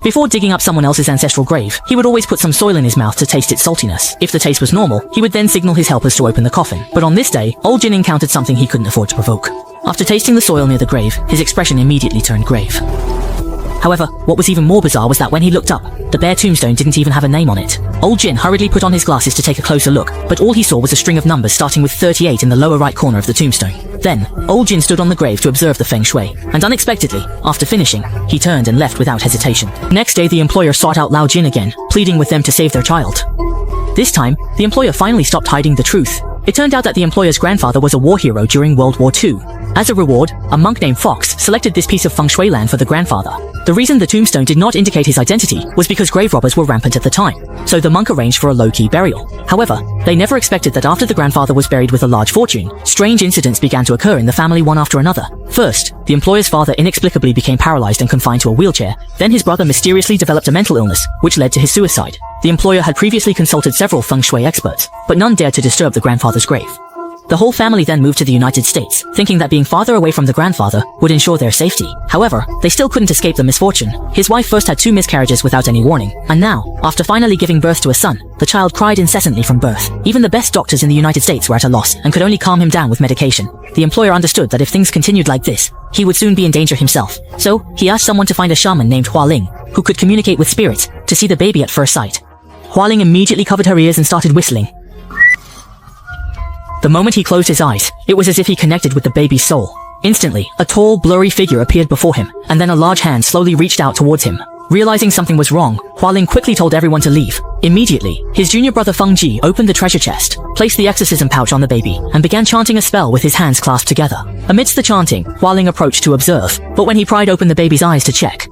Before digging up someone else's ancestral grave, he would always put some soil in his mouth to taste its saltiness. If the taste was normal, he would then signal his helpers to open the coffin. But on this day, Old Jin encountered something he couldn't afford to provoke. After tasting the soil near the grave, his expression immediately turned grave. However, what was even more bizarre was that when he looked up, the bare tombstone didn't even have a name on it. Old Jin hurriedly put on his glasses to take a closer look, but all he saw was a string of numbers starting with 38 in the lower right corner of the tombstone. Then, Old Jin stood on the grave to observe the feng shui, and unexpectedly, after finishing, he turned and left without hesitation. Next day, the employer sought out Lao Jin again, pleading with them to save their child. This time, the employer finally stopped hiding the truth. It turned out that the employer's grandfather was a war hero during World War II. As a reward, a monk named Fox selected this piece of feng shui land for the grandfather. The reason the tombstone did not indicate his identity was because grave robbers were rampant at the time, so the monk arranged for a low-key burial. However, they never expected that after the grandfather was buried with a large fortune, strange incidents began to occur in the family one after another. First, the employer's father inexplicably became paralyzed and confined to a wheelchair. Then his brother mysteriously developed a mental illness, which led to his suicide. The employer had previously consulted several feng shui experts, but none dared to disturb the grandfather's grave. The whole family then moved to the United States, thinking that being farther away from the grandfather would ensure their safety. However, they still couldn't escape the misfortune. His wife first had 2 miscarriages without any warning, and now, after finally giving birth to a son, the child cried incessantly from birth. Even the best doctors in the United States were at a loss and could only calm him down with medication. The employer understood that if things continued like this, he would soon be in danger himself. So, he asked someone to find a shaman named Hua Ling, who could communicate with spirits, to see the baby at first sight. Hua Ling immediately covered her ears and started whistling. The moment he closed his eyes, it was as if he connected with the baby's soul. Instantly, a tall, blurry figure appeared before him, and then a large hand slowly reached out towards him. Realizing something was wrong, Hua Ling quickly told everyone to leave. Immediately, his junior brother Feng Ji opened the treasure chest, placed the exorcism pouch on the baby, and began chanting a spell with his hands clasped together. Amidst the chanting, Hua Ling approached to observe, but when he pried open the baby's eyes to check,